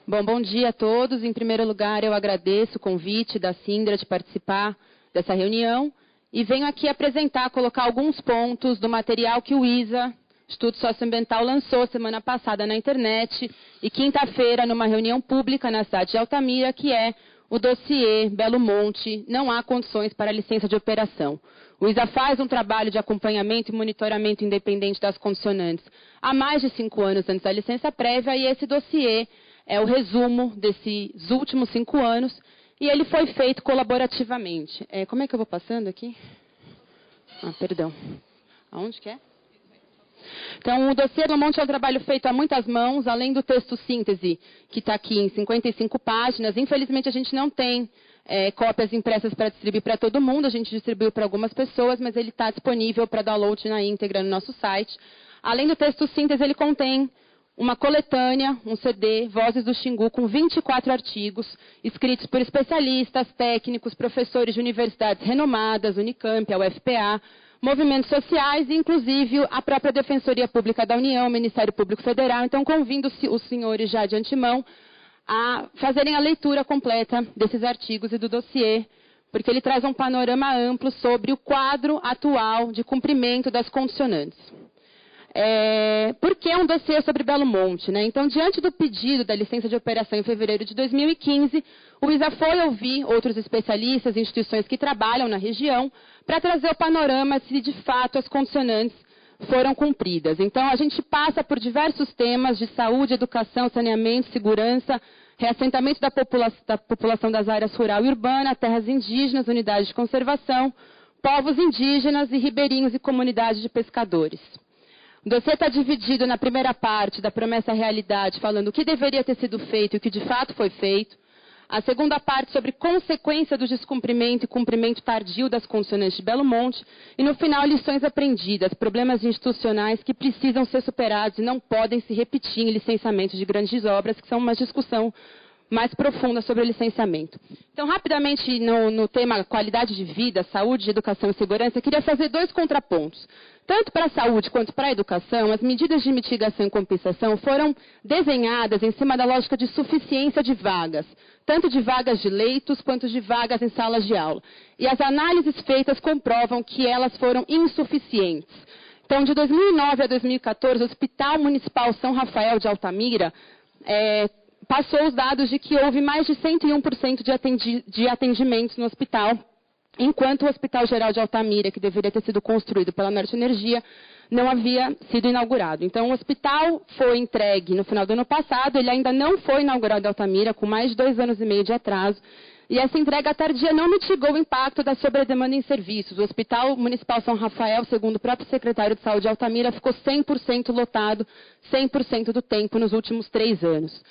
Bom dia a todos. Em primeiro lugar, eu agradeço o convite da Sindra de participar dessa reunião e venho aqui apresentar, colocar alguns pontos do material que o ISA, Instituto Socioambiental, lançou semana passada na internet e quinta-feira numa reunião pública na cidade de Altamira, que é o dossiê Belo Monte, não há condições para licença de operação. O ISA faz um trabalho de acompanhamento e monitoramento independente das condicionantes há mais de 5 anos antes da licença prévia, e esse dossiê é o resumo desses últimos 5 anos, e ele foi feito colaborativamente. Como é que eu vou passando aqui? Perdão. Aonde que é? Então, o dossiê Belo Monte é um trabalho feito a muitas mãos, além do texto síntese, que está aqui em 55 páginas. Infelizmente, a gente não tem cópias impressas para distribuir para todo mundo, a gente distribuiu para algumas pessoas, mas ele está disponível para download na íntegra no nosso site. Além do texto síntese, ele contém uma coletânea, um CD, Vozes do Xingu, com 24 artigos, escritos por especialistas, técnicos, professores de universidades renomadas, Unicamp, a UFPA, movimentos sociais e, inclusive, a própria Defensoria Pública da União, o Ministério Público Federal. Então, convido os senhores já de antemão a fazerem a leitura completa desses artigos e do dossiê, porque ele traz um panorama amplo sobre o quadro atual de cumprimento das condicionantes. Por que um dossiê sobre Belo Monte? Então, diante do pedido da licença de operação em fevereiro de 2015, o ISA foi ouvir outros especialistas e instituições que trabalham na região para trazer o panorama se de fato as condicionantes foram cumpridas. Então, a gente passa por diversos temas de saúde, educação, saneamento, segurança, reassentamento da população das áreas rural e urbana, terras indígenas, unidades de conservação, povos indígenas e ribeirinhos e comunidades de pescadores. O dossiê está dividido na primeira parte da promessa à realidade, falando o que deveria ter sido feito e o que de fato foi feito. A segunda parte sobre consequência do descumprimento e cumprimento tardio das condicionantes de Belo Monte. E no final, lições aprendidas, problemas institucionais que precisam ser superados e não podem se repetir em licenciamentos de grandes obras, que são uma discussão mais profunda sobre o licenciamento. Então, rapidamente, no tema qualidade de vida, saúde, educação e segurança, eu queria fazer 2 contrapontos. Tanto para a saúde quanto para a educação, as medidas de mitigação e compensação foram desenhadas em cima da lógica de suficiência de vagas, tanto de vagas de leitos quanto de vagas em salas de aula. E as análises feitas comprovam que elas foram insuficientes. Então, de 2009 a 2014, o Hospital Municipal São Rafael de Altamira passou os dados de que houve mais de 101% de atendimentos no hospital, enquanto o Hospital Geral de Altamira, que deveria ter sido construído pela Norte Energia, não havia sido inaugurado. Então, o hospital foi entregue no final do ano passado, ele ainda não foi inaugurado em Altamira, com mais de 2 anos e meio de atraso, e essa entrega tardia não mitigou o impacto da sobredemanda em serviços. O Hospital Municipal São Rafael, segundo o próprio secretário de Saúde de Altamira, ficou 100% lotado, 100% do tempo nos últimos 3 anos.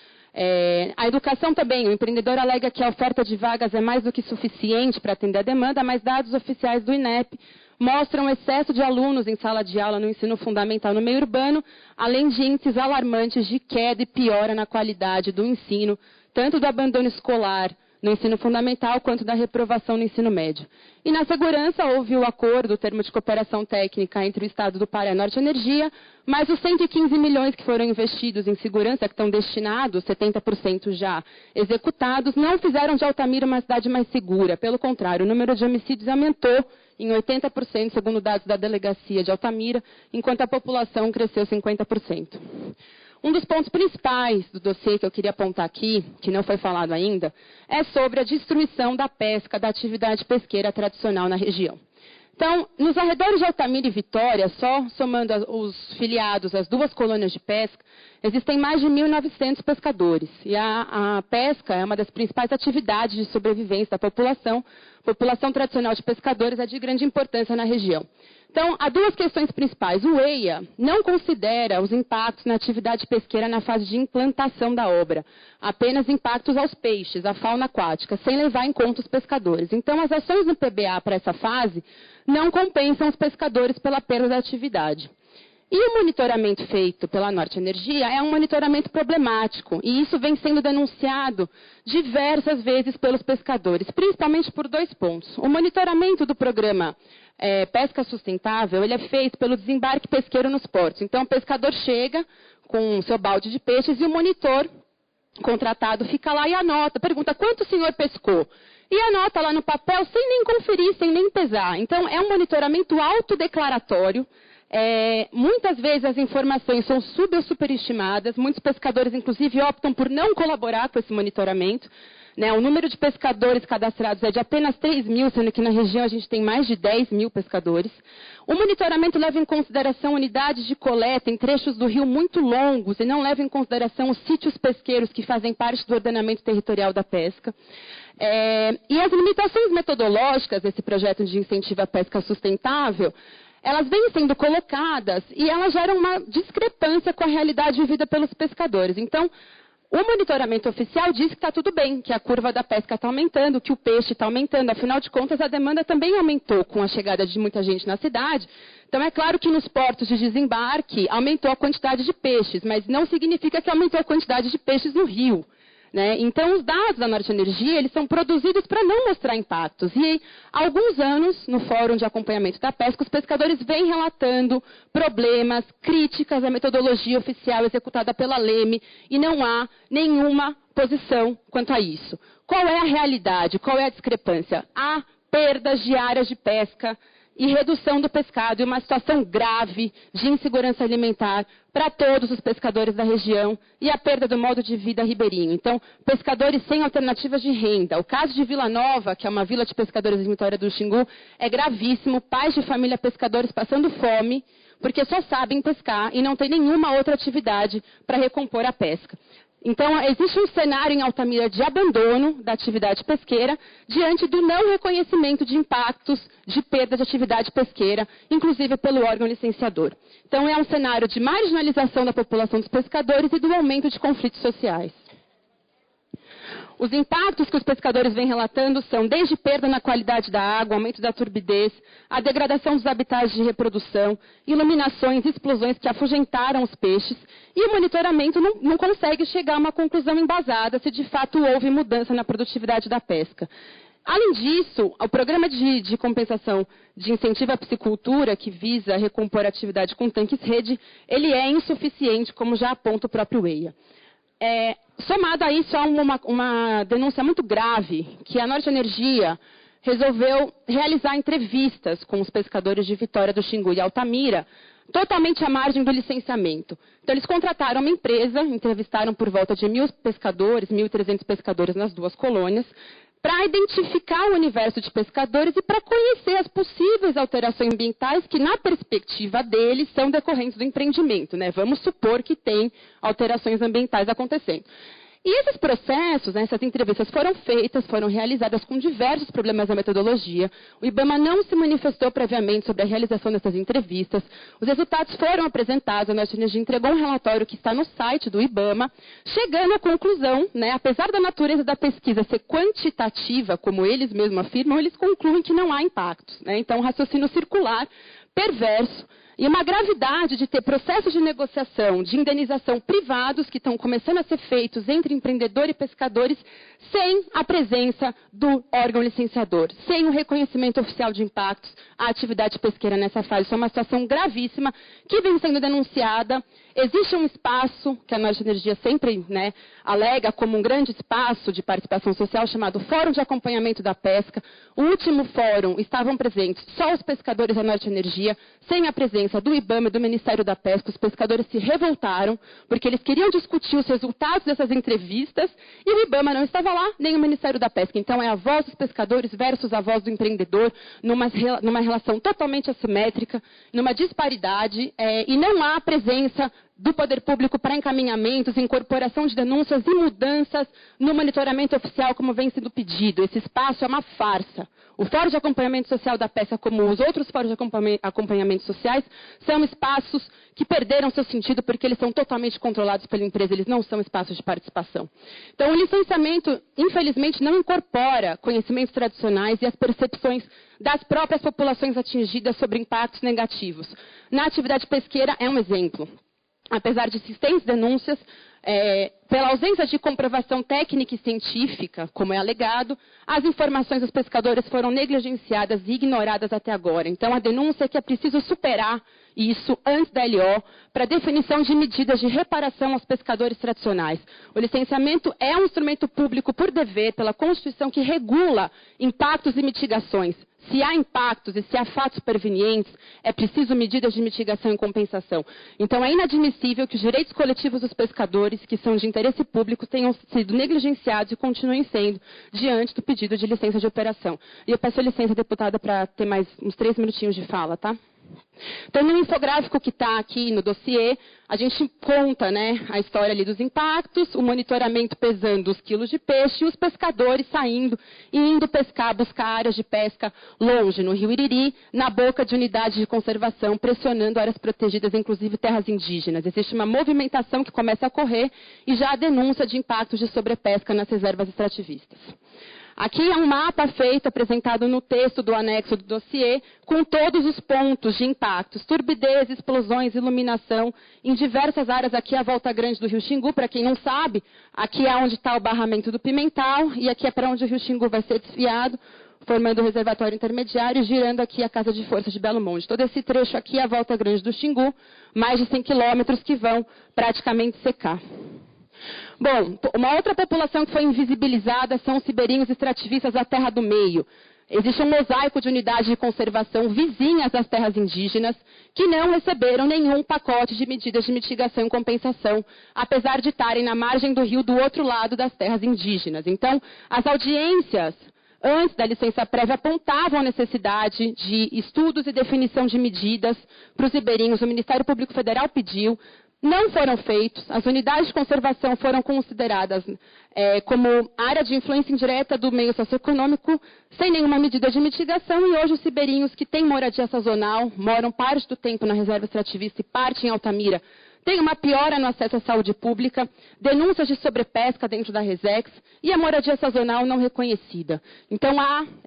A educação também, o empreendedor alega que a oferta de vagas é mais do que suficiente para atender a demanda, mas dados oficiais do INEP mostram excesso de alunos em sala de aula no ensino fundamental no meio urbano, além de índices alarmantes de queda e piora na qualidade do ensino, tanto do abandono escolar no ensino fundamental quanto da reprovação no ensino médio. E na segurança houve o acordo, o termo de cooperação técnica entre o Estado do Pará e a Norte Energia, mas os 115 milhões que foram investidos em segurança, que estão destinados, 70% já executados, não fizeram de Altamira uma cidade mais segura. Pelo contrário, o número de homicídios aumentou em 80%, segundo dados da Delegacia de Altamira, enquanto a população cresceu 50%. Um dos pontos principais do dossiê que eu queria apontar aqui, que não foi falado ainda, é sobre a destruição da pesca, da atividade pesqueira tradicional na região. Então, nos arredores de Altamira e Vitória, só somando os filiados às 2 colônias de pesca, existem mais de 1.900 pescadores. E a pesca é uma das principais atividades de sobrevivência da população. A população tradicional de pescadores é de grande importância na região. Então, há 2 questões principais. O EIA não considera os impactos na atividade pesqueira na fase de implantação da obra, apenas impactos aos peixes, à fauna aquática, sem levar em conta os pescadores. Então, as ações do PBA para essa fase não compensam os pescadores pela perda da atividade. E o monitoramento feito pela Norte Energia é um monitoramento problemático, e isso vem sendo denunciado diversas vezes pelos pescadores, principalmente por 2 pontos. O monitoramento do programa Pesca Sustentável, ele é feito pelo desembarque pesqueiro nos portos. Então, o pescador chega com o seu balde de peixes e o monitor contratado fica lá e anota, pergunta quanto o senhor pescou. E anota lá no papel sem nem conferir, sem nem pesar. Então, é um monitoramento autodeclaratório. Muitas vezes as informações são sub ou superestimadas. Muitos pescadores, inclusive, optam por não colaborar com esse monitoramento. O número de pescadores cadastrados é de apenas 3 mil, sendo que na região a gente tem mais de 10 mil pescadores. O monitoramento leva em consideração unidades de coleta em trechos do rio muito longos e não leva em consideração os sítios pesqueiros que fazem parte do ordenamento territorial da pesca. E as limitações metodológicas desse projeto de incentivo à pesca sustentável, elas vêm sendo colocadas e elas geram uma discrepância com a realidade vivida pelos pescadores. Então, o monitoramento oficial diz que está tudo bem, que a curva da pesca está aumentando, que o peixe está aumentando. Afinal de contas, a demanda também aumentou com a chegada de muita gente na cidade. Então, é claro que nos portos de desembarque aumentou a quantidade de peixes, mas não significa que aumentou a quantidade de peixes no rio. Então, os dados da Norte Energia, eles são produzidos para não mostrar impactos. E há alguns anos, no Fórum de Acompanhamento da Pesca, os pescadores vêm relatando problemas, críticas à metodologia oficial executada pela Leme, e não há nenhuma posição quanto a isso. Qual é a realidade? Qual é a discrepância? Há perdas de áreas de pesca e redução do pescado e uma situação grave de insegurança alimentar para todos os pescadores da região e a perda do modo de vida ribeirinho. Então, pescadores sem alternativas de renda. O caso de Vila Nova, que é uma vila de pescadores em Vitória do Xingu, é gravíssimo. Pais de família pescadores passando fome porque só sabem pescar e não tem nenhuma outra atividade para recompor a pesca. Então, existe um cenário em Altamira de abandono da atividade pesqueira diante do não reconhecimento de impactos de perda de atividade pesqueira, inclusive pelo órgão licenciador. Então, é um cenário de marginalização da população dos pescadores e do aumento de conflitos sociais. Os impactos que os pescadores vêm relatando são desde perda na qualidade da água, aumento da turbidez, a degradação dos habitats de reprodução, iluminações e explosões que afugentaram os peixes, e o monitoramento não consegue chegar a uma conclusão embasada se de fato houve mudança na produtividade da pesca. Além disso, o programa de compensação de incentivo à piscicultura, que visa recompor a atividade com tanques rede, ele é insuficiente, como já aponta o próprio EIA. Somado a isso, há uma denúncia muito grave, que a Norte Energia resolveu realizar entrevistas com os pescadores de Vitória do Xingu e Altamira, totalmente à margem do licenciamento. Então, eles contrataram uma empresa, entrevistaram por volta de 1.000 pescadores, 1.300 pescadores nas duas colônias, para identificar o universo de pescadores e para conhecer as possíveis alterações ambientais que, na perspectiva deles, são decorrentes do empreendimento. Vamos supor que tem alterações ambientais acontecendo. E esses processos, essas entrevistas foram feitas, foram realizadas com diversos problemas na metodologia. O IBAMA não se manifestou previamente sobre a realização dessas entrevistas. Os resultados foram apresentados, a Norte Energia entregou um relatório que está no site do IBAMA, chegando à conclusão, apesar da natureza da pesquisa ser quantitativa, como eles mesmos afirmam, eles concluem que não há impactos. Então, um raciocínio circular, perverso, e uma gravidade de ter processos de negociação, de indenização privados que estão começando a ser feitos entre empreendedor e pescadores sem a presença do órgão licenciador, sem o reconhecimento oficial de impactos à atividade pesqueira nessa fase. Isso é uma situação gravíssima que vem sendo denunciada. Existe um espaço que a Norte Energia sempre alega como um grande espaço de participação social chamado Fórum de Acompanhamento da Pesca. O último fórum estavam presentes só os pescadores da Norte Energia, sem a presença do IBAMA e do Ministério da Pesca. Os pescadores se revoltaram porque eles queriam discutir os resultados dessas entrevistas e o IBAMA não estava lá, nem o Ministério da Pesca. Então é a voz dos pescadores versus a voz do empreendedor numa relação totalmente assimétrica, numa disparidade e não há presença do poder público para encaminhamentos, incorporação de denúncias e mudanças no monitoramento oficial, como vem sendo pedido. Esse espaço é uma farsa. O Fórum de Acompanhamento Social da Pesca, como os outros fóruns de acompanhamento sociais, são espaços que perderam seu sentido porque eles são totalmente controlados pela empresa, eles não são espaços de participação. Então, o licenciamento, infelizmente, não incorpora conhecimentos tradicionais e as percepções das próprias populações atingidas sobre impactos negativos. Na atividade pesqueira, é um exemplo. apesar de existentes denúncias, pela ausência de comprovação técnica e científica, como é alegado, as informações dos pescadores foram negligenciadas e ignoradas até agora. Então, a denúncia é que é preciso superar isso antes da LO para definição de medidas de reparação aos pescadores tradicionais. O licenciamento é um instrumento público por dever, pela Constituição, que regula impactos e mitigações. Se há impactos e se há fatos supervenientes, é preciso medidas de mitigação e compensação. Então, é inadmissível que os direitos coletivos dos pescadores, que são de interesse público, tenhão sido negligenciados e continuem sendo diante do pedido de licença de operação. E eu peço licença, deputada, para ter mais uns 3 minutinhos de fala, tá? Então, no infográfico que está aqui no dossiê, a gente conta, né, a história ali dos impactos, o monitoramento pesando os quilos de peixe e os pescadores saindo e indo pescar, buscar áreas de pesca longe, no Rio Iriri, na boca de unidades de conservação, pressionando áreas protegidas, inclusive terras indígenas. Existe uma movimentação que começa a ocorrer e já há denúncia de impactos de sobrepesca nas reservas extrativistas. Aqui é um mapa feito, apresentado no texto do anexo do dossiê, com todos os pontos de impactos, turbidez, explosões, iluminação, em diversas áreas. Aqui é a Volta Grande do Rio Xingu, para quem não sabe, aqui é onde está o barramento do Pimental, e aqui é para onde o Rio Xingu vai ser desviado, formando o reservatório intermediário, girando aqui a Casa de Força de Belo Monte. Todo esse trecho aqui é a Volta Grande do Xingu, mais de 100 quilômetros que vão praticamente secar. Bom, uma outra população que foi invisibilizada são os ribeirinhos extrativistas da Terra do Meio. Existe um mosaico de unidades de conservação vizinhas às terras indígenas que não receberam nenhum pacote de medidas de mitigação e compensação, apesar de estarem na margem do rio do outro lado das terras indígenas. Então, as audiências antes da licença prévia apontavam a necessidade de estudos e definição de medidas para os ribeirinhos. O Ministério Público Federal pediu. Não foram feitos, as unidades de conservação foram consideradas como área de influência indireta do meio socioeconômico, sem nenhuma medida de mitigação, e hoje os ribeirinhos que têm moradia sazonal, moram parte do tempo na reserva extrativista e parte em Altamira, tem uma piora no acesso à saúde pública, denúncias de sobrepesca dentro da Resex e a moradia sazonal não reconhecida. Então,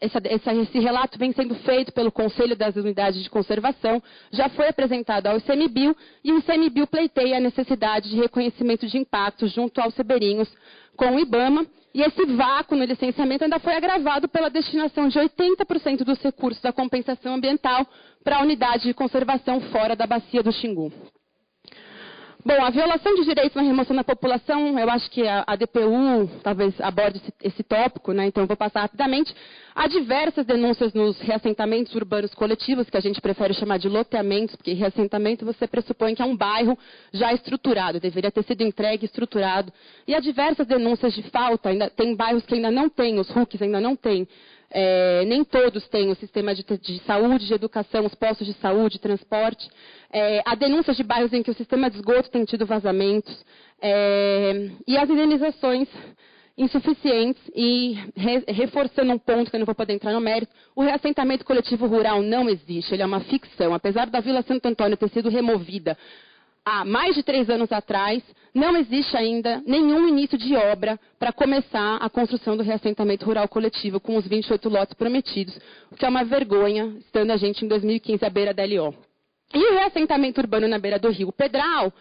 esse relato vem sendo feito pelo Conselho das Unidades de Conservação, já foi apresentado ao ICMBio e o ICMBio pleiteia a necessidade de reconhecimento de impactos junto aos ribeirinhos com o IBAMA, e esse vácuo no licenciamento ainda foi agravado pela destinação de 80% dos recursos da compensação ambiental para a unidade de conservação fora da bacia do Xingu. Bom, a violação de direitos na remoção da população, eu acho que a DPU talvez aborde esse tópico, né? Então eu vou passar rapidamente. Há diversas denúncias nos reassentamentos urbanos coletivos, que a gente prefere chamar de loteamentos, porque reassentamento você pressupõe que é um bairro já estruturado, deveria ter sido entregue estruturado. E há diversas denúncias de falta, ainda tem bairros que ainda não têm, os RUCs ainda não têm. Nem todos têm o sistema de saúde, de educação, os postos de saúde, transporte. Há denúncias de bairros em que o sistema de esgoto tem tido vazamentos. E as indenizações insuficientes. E reforçando um ponto que eu não vou poder entrar no mérito, o reassentamento coletivo rural não existe, ele é uma ficção. Apesar da Vila Santo Antônio ter sido removida há mais de 3 anos atrás, não existe ainda nenhum início de obra para começar a construção do reassentamento rural coletivo com os 28 lotes prometidos, o que é uma vergonha, estando a gente em 2015 à beira da LO. E o reassentamento urbano na beira do rio Pedral,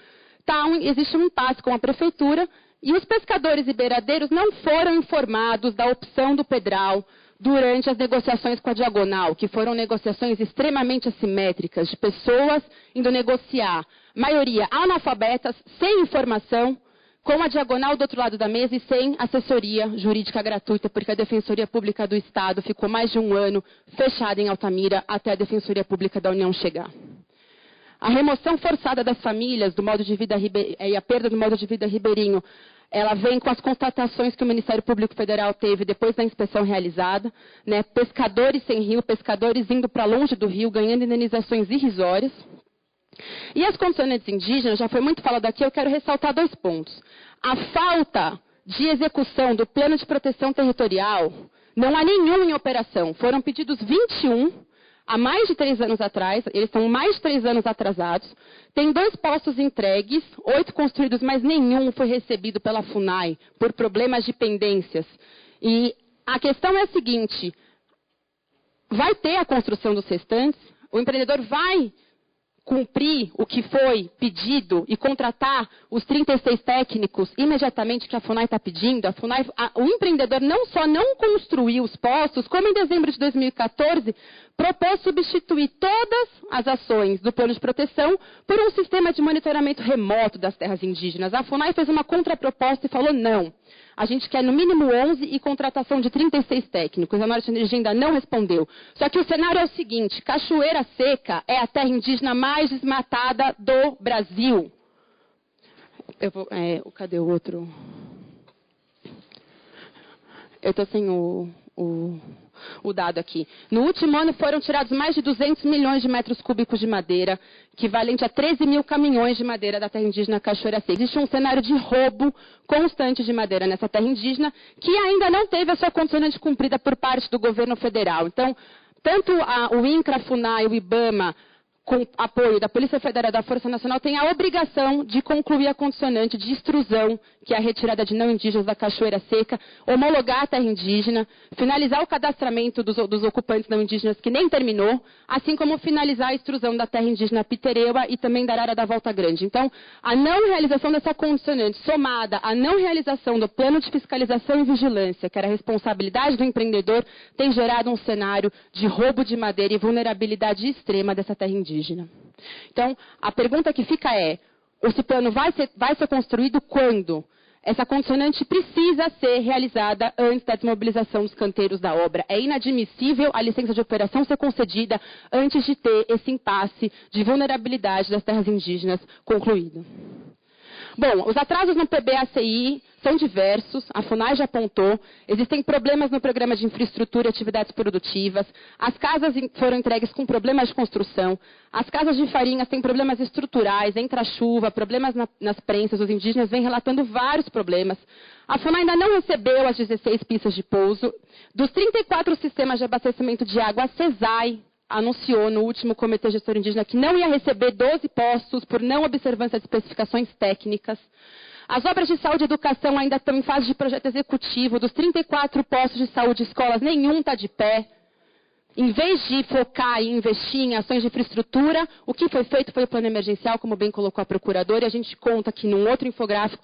existe um impasse com a prefeitura e os pescadores e beiradeiros não foram informados da opção do Pedral durante as negociações com a Diagonal, que foram negociações extremamente assimétricas, de pessoas indo negociar, maioria analfabetas, sem informação, com a Diagonal do outro lado da mesa e sem assessoria jurídica gratuita, porque a Defensoria Pública do Estado ficou mais de 1 ano fechada em Altamira até a Defensoria Pública da União chegar. A remoção forçada das famílias do modo de vida e a perda do modo de vida ribeirinho, ela vem com as constatações que o Ministério Público Federal teve depois da inspeção realizada, né? Pescadores sem rio, pescadores indo para longe do rio, ganhando indenizações irrisórias. E as condicionantes indígenas, já foi muito falado aqui, eu quero ressaltar 2 pontos. A falta de execução do plano de proteção territorial, não há nenhum em operação. Foram pedidos 21 há mais de 3 anos atrás, eles estão mais de 3 anos atrasados. Tem 2 postos entregues, 8 construídos, mas nenhum foi recebido pela FUNAI por problemas de pendências. E a questão é a seguinte, vai ter a construção dos restantes? O empreendedor vai cumprir o que foi pedido e contratar os 36 técnicos imediatamente que a FUNAI está pedindo, o empreendedor não só não construiu os postos, como em dezembro de 2014 propôs substituir todas as ações do plano de proteção por um sistema de monitoramento remoto das terras indígenas. A FUNAI fez uma contraproposta e falou não. A gente quer no mínimo 11 e contratação de 36 técnicos. A Norte Energia ainda não respondeu. Só que o cenário é o seguinte, Cachoeira Seca é a terra indígena mais desmatada do Brasil. Cadê o outro? Eu estou sem o dado aqui. No último ano foram tirados mais de 200 milhões de metros cúbicos de madeira, equivalente a 13 mil caminhões de madeira da terra indígena Cachoeira Seca. Existe um cenário de roubo constante de madeira nessa terra indígena, que ainda não teve a sua condicionante cumprida por parte do governo federal. Então, tanto o INCRA, a FUNAI, o IBAMA, com apoio da Polícia Federal e da Força Nacional, tem a obrigação de concluir a condicionante de extrusão, que é a retirada de não indígenas da Cachoeira Seca, homologar a terra indígena, finalizar o cadastramento dos ocupantes não indígenas, que nem terminou, assim como finalizar a extrusão da terra indígena Pitereua e também da Arara da Volta Grande. Então, a não realização dessa condicionante, somada à não realização do plano de fiscalização e vigilância, que era a responsabilidade do empreendedor, tem gerado um cenário de roubo de madeira e vulnerabilidade extrema dessa terra indígena. Então, a pergunta que fica é, esse plano vai ser construído quando? Essa condicionante precisa ser realizada antes da desmobilização dos canteiros da obra. É inadmissível a licença de operação ser concedida antes de ter esse impasse de vulnerabilidade das terras indígenas concluído. Bom, os atrasos no PBACI são diversos, a FUNAI já apontou, existem problemas no programa de infraestrutura e atividades produtivas, as casas foram entregues com problemas de construção, as casas de farinhas têm problemas estruturais, entra chuva, problemas nas prensas, os indígenas vêm relatando vários problemas. A FUNAI ainda não recebeu as 16 pistas de pouso. Dos 34 sistemas de abastecimento de água, a CESAI anunciou no último Comitê Gestor Indígena que não ia receber 12 postos por não observância de especificações técnicas. As obras de saúde e educação ainda estão em fase de projeto executivo. Dos 34 postos de saúde e escolas, nenhum está de pé. Em vez de focar e investir em ações de infraestrutura, o que foi feito foi o plano emergencial, como bem colocou a procuradora, e a gente conta aqui num outro infográfico,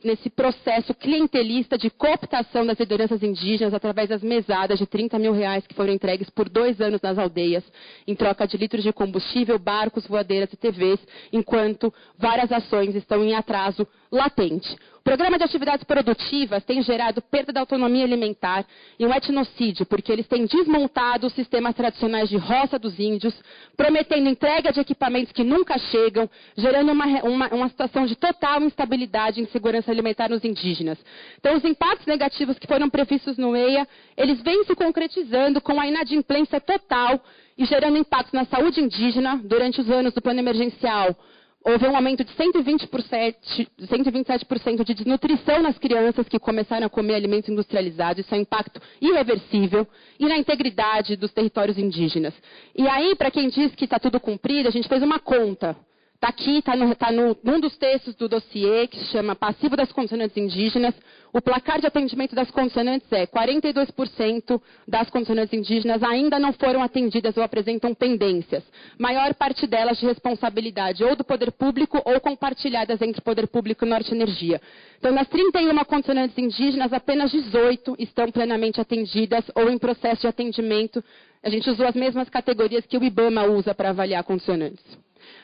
nesse processo clientelista de cooptação das lideranças indígenas através das mesadas de R$30 mil que foram entregues por 2 anos nas aldeias, em troca de litros de combustível, barcos, voadeiras e TVs, enquanto várias ações estão em atraso latente. O programa de atividades produtivas tem gerado perda da autonomia alimentar e um etnocídio, porque eles têm desmontado os sistemas tradicionais de roça dos índios, prometendo entrega de equipamentos que nunca chegam, gerando uma situação de total instabilidade e insegurança alimentar nos indígenas. Então, os impactos negativos que foram previstos no EIA, eles vêm se concretizando com a inadimplência total e gerando impactos na saúde indígena durante os anos do plano emergencial. Houve um aumento de 127% de desnutrição nas crianças que começaram a comer alimentos industrializados. Isso é um impacto irreversível. E na integridade dos territórios indígenas. E aí, para quem diz que está tudo cumprido, a gente fez uma conta. Está aqui, está num dos textos do dossiê, que se chama Passivo das Condicionantes Indígenas. O placar de atendimento das condicionantes é 42% das condicionantes indígenas ainda não foram atendidas ou apresentam pendências. Maior parte delas de responsabilidade ou do poder público ou compartilhadas entre o poder público e Norte Energia. Então, nas 31 condicionantes indígenas, apenas 18 estão plenamente atendidas ou em processo de atendimento. A gente usou as mesmas categorias que o IBAMA usa para avaliar condicionantes.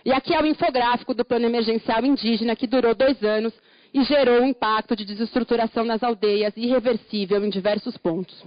E aqui é o infográfico do Plano Emergencial Indígena, que durou 2 anos e gerou um impacto de desestruturação nas aldeias irreversível em diversos pontos.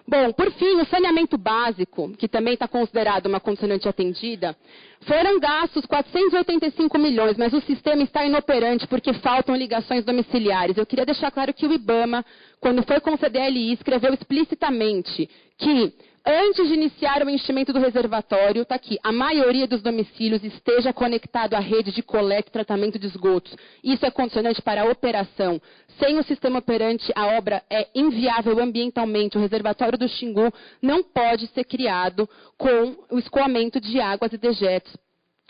Bom, por fim, o saneamento básico, que também está considerado uma condicionante atendida, foram gastos 485 milhões, mas o sistema está inoperante porque faltam ligações domiciliares. Eu queria deixar claro que o IBAMA, quando foi conceder a LI, escreveu explicitamente que antes de iniciar o enchimento do reservatório, está aqui, a maioria dos domicílios esteja conectado à rede de coleta e tratamento de esgotos. Isso é condicionante para a operação. Sem o sistema operante, a obra é inviável ambientalmente. O reservatório do Xingu não pode ser criado com o escoamento de águas e dejetos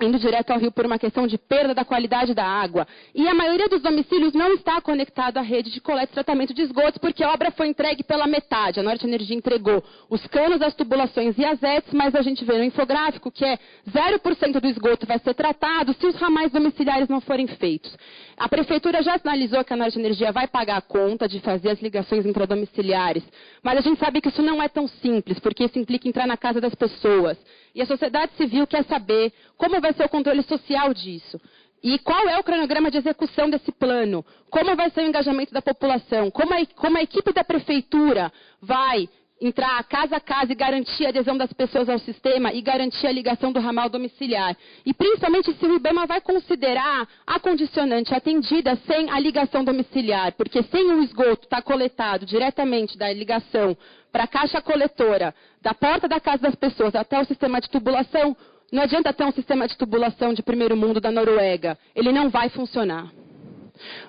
indo direto ao rio por uma questão de perda da qualidade da água. E a maioria dos domicílios não está conectado à rede de coleta e tratamento de esgotos, porque a obra foi entregue pela metade. A Norte Energia entregou os canos, as tubulações e as ETs, mas a gente vê no infográfico que 0% do esgoto vai ser tratado se os ramais domiciliares não forem feitos. A Prefeitura já sinalizou que a Norte Energia vai pagar a conta de fazer as ligações intradomiciliares, mas a gente sabe que isso não é tão simples, porque isso implica entrar na casa das pessoas. E a sociedade civil quer saber como vai ser o controle social disso. E qual é o cronograma de execução desse plano? Como vai ser o engajamento da população? Como a equipe da prefeitura vai entrar casa a casa e garantir a adesão das pessoas ao sistema e garantir a ligação do ramal domiciliar? E principalmente se o IBAMA vai considerar a condicionante atendida sem a ligação domiciliar, porque sem o esgoto estar coletado diretamente da ligação para a caixa coletora, da porta da casa das pessoas até o sistema de tubulação, não adianta ter um sistema de tubulação de primeiro mundo da Noruega. Ele não vai funcionar.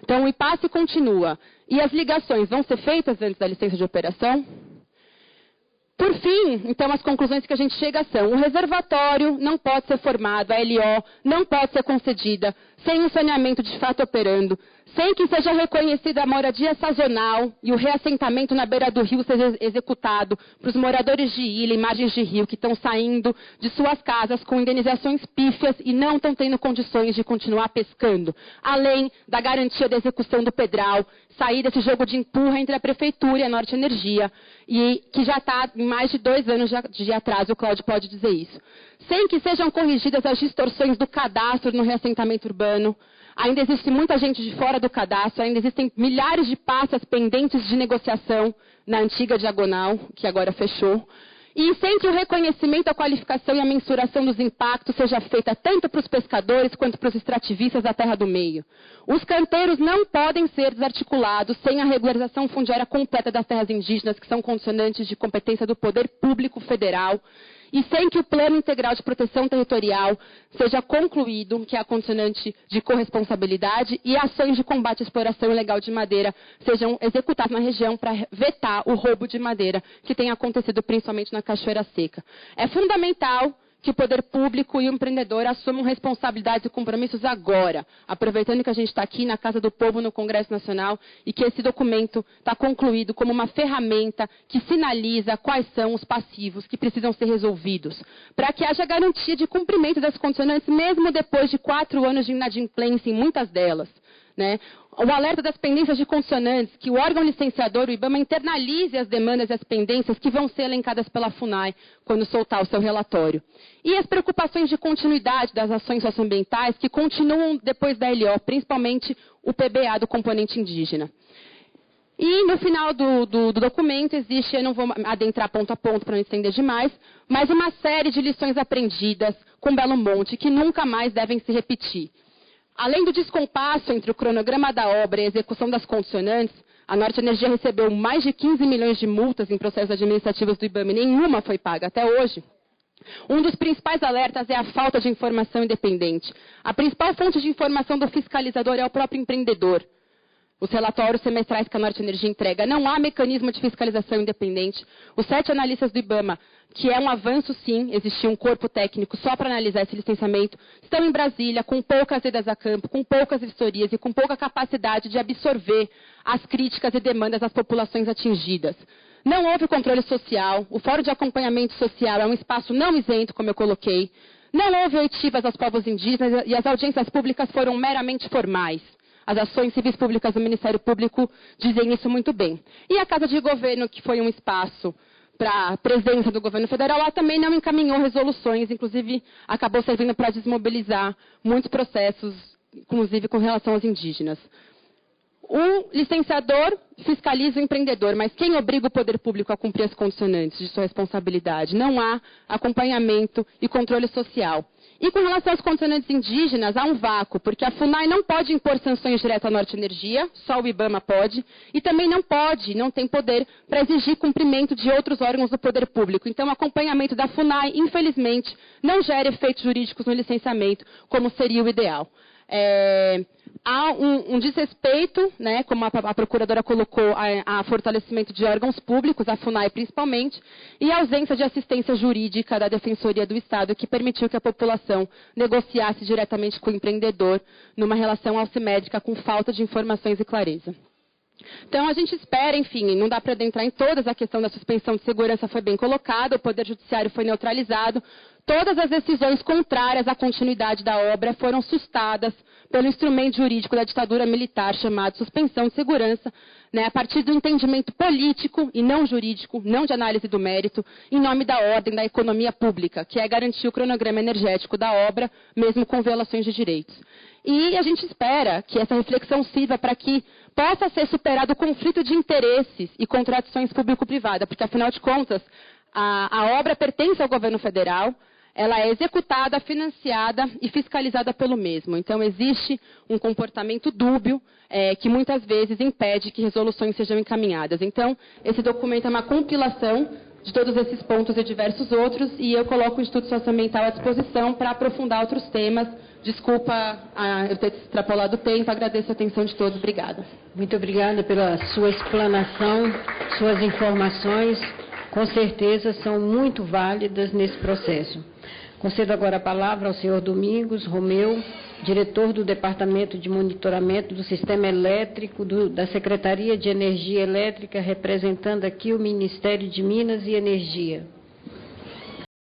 Então, o impasse continua. E as ligações vão ser feitas antes da licença de operação? Por fim, então, as conclusões que a gente chega são: o reservatório não pode ser formado, a LO não pode ser concedida sem o saneamento de fato operando, sem que seja reconhecida a moradia sazonal e o reassentamento na beira do rio seja executado para os moradores de ilha e margens de rio que estão saindo de suas casas com indenizações pífias e não estão tendo condições de continuar pescando, além da garantia da execução do pedral, sair desse jogo de empurra entre a Prefeitura e a Norte Energia, e que já está em mais de 2 anos de atraso, o Cláudio pode dizer isso. Sem que sejam corrigidas as distorções do cadastro no reassentamento urbano. Ainda existe muita gente de fora do cadastro, ainda existem milhares de passas pendentes de negociação na antiga diagonal, que agora fechou. E sem que o reconhecimento, a qualificação e a mensuração dos impactos seja feita tanto para os pescadores quanto para os extrativistas da terra do meio. Os canteiros não podem ser desarticulados sem a regularização fundiária completa das terras indígenas, que são condicionantes de competência do poder público federal, e sem que o Plano Integral de Proteção Territorial seja concluído, que é a condicionante de corresponsabilidade, e ações de combate à exploração ilegal de madeira sejam executadas na região para vetar o roubo de madeira que tem acontecido principalmente na Cachoeira Seca. É fundamental que o poder público e o empreendedor assumam responsabilidades e compromissos agora, aproveitando que a gente está aqui na Casa do Povo, no Congresso Nacional, e que esse documento está concluído como uma ferramenta que sinaliza quais são os passivos que precisam ser resolvidos, para que haja garantia de cumprimento das condicionantes, mesmo depois de 4 anos de inadimplência em muitas delas. Né? O alerta das pendências de condicionantes, que o órgão licenciador, o IBAMA, internalize as demandas e as pendências que vão ser elencadas pela FUNAI quando soltar o seu relatório. E as preocupações de continuidade das ações socioambientais que continuam depois da LO, principalmente o PBA do componente indígena. E no final do documento existe, eu não vou adentrar ponto a ponto para não estender demais, mas uma série de lições aprendidas com Belo Monte que nunca mais devem se repetir. Além do descompasso entre o cronograma da obra e a execução das condicionantes, a Norte Energia recebeu mais de 15 milhões de multas em processos administrativos do IBAMA e nenhuma foi paga até hoje. Um dos principais alertas é a falta de informação independente. A principal fonte de informação do fiscalizador é o próprio empreendedor. Os relatórios semestrais que a Norte Energia entrega. Não há mecanismo de fiscalização independente. Os 7 analistas do IBAMA, que é um avanço sim, existia um corpo técnico só para analisar esse licenciamento, estão em Brasília com poucas idas a campo, com poucas vistorias e com pouca capacidade de absorver as críticas e demandas das populações atingidas. Não houve controle social, o Fórum de Acompanhamento Social é um espaço não isento, como eu coloquei. Não houve oitivas aos povos indígenas e as audiências públicas foram meramente formais. As ações civis públicas do Ministério Público dizem isso muito bem. E a Casa de Governo, que foi um espaço para a presença do governo federal, lá também não encaminhou resoluções, inclusive acabou servindo para desmobilizar muitos processos, inclusive com relação aos indígenas. O licenciador fiscaliza o empreendedor, mas quem obriga o poder público a cumprir as condicionantes de sua responsabilidade? Não há acompanhamento e controle social. E com relação às condicionantes indígenas, há um vácuo, porque a FUNAI não pode impor sanções direto à Norte Energia, só o IBAMA pode, e também não tem poder para exigir cumprimento de outros órgãos do poder público. Então, o acompanhamento da FUNAI, infelizmente, não gera efeitos jurídicos no licenciamento, como seria o ideal. há um desrespeito, né, como a procuradora colocou, a fortalecimento de órgãos públicos, a FUNAI principalmente, e a ausência de assistência jurídica da Defensoria do Estado, que permitiu que a população negociasse diretamente com o empreendedor numa relação assimétrica com falta de informações e clareza. Então, a gente espera, enfim, não dá para adentrar em todas, a questão da suspensão de segurança foi bem colocada, o Poder Judiciário foi neutralizado, todas as decisões contrárias à continuidade da obra foram sustadas pelo instrumento jurídico da ditadura militar chamado suspensão de segurança, né, a partir do entendimento político e não jurídico, não de análise do mérito, em nome da ordem da economia pública, que é garantir o cronograma energético da obra, mesmo com violações de direitos. E a gente espera que essa reflexão sirva para que possa ser superado o conflito de interesses e contradições público-privada, porque, afinal de contas, a obra pertence ao governo federal, ela é executada, financiada e fiscalizada pelo mesmo. Então, existe um comportamento dúbio que muitas vezes impede que resoluções sejam encaminhadas. Então, esse documento é uma compilação de todos esses pontos e diversos outros, e eu coloco o Instituto Socioambiental à disposição para aprofundar outros temas. Desculpa eu ter extrapolado o tempo, agradeço a atenção de todos. Obrigada. Muito obrigada pela sua explanação, suas informações, com certeza são muito válidas nesse processo. Concedo agora a palavra ao senhor Domingos Romeu, diretor do Departamento de Monitoramento do Sistema Elétrico da Secretaria de Energia Elétrica, representando aqui o Ministério de Minas e Energia.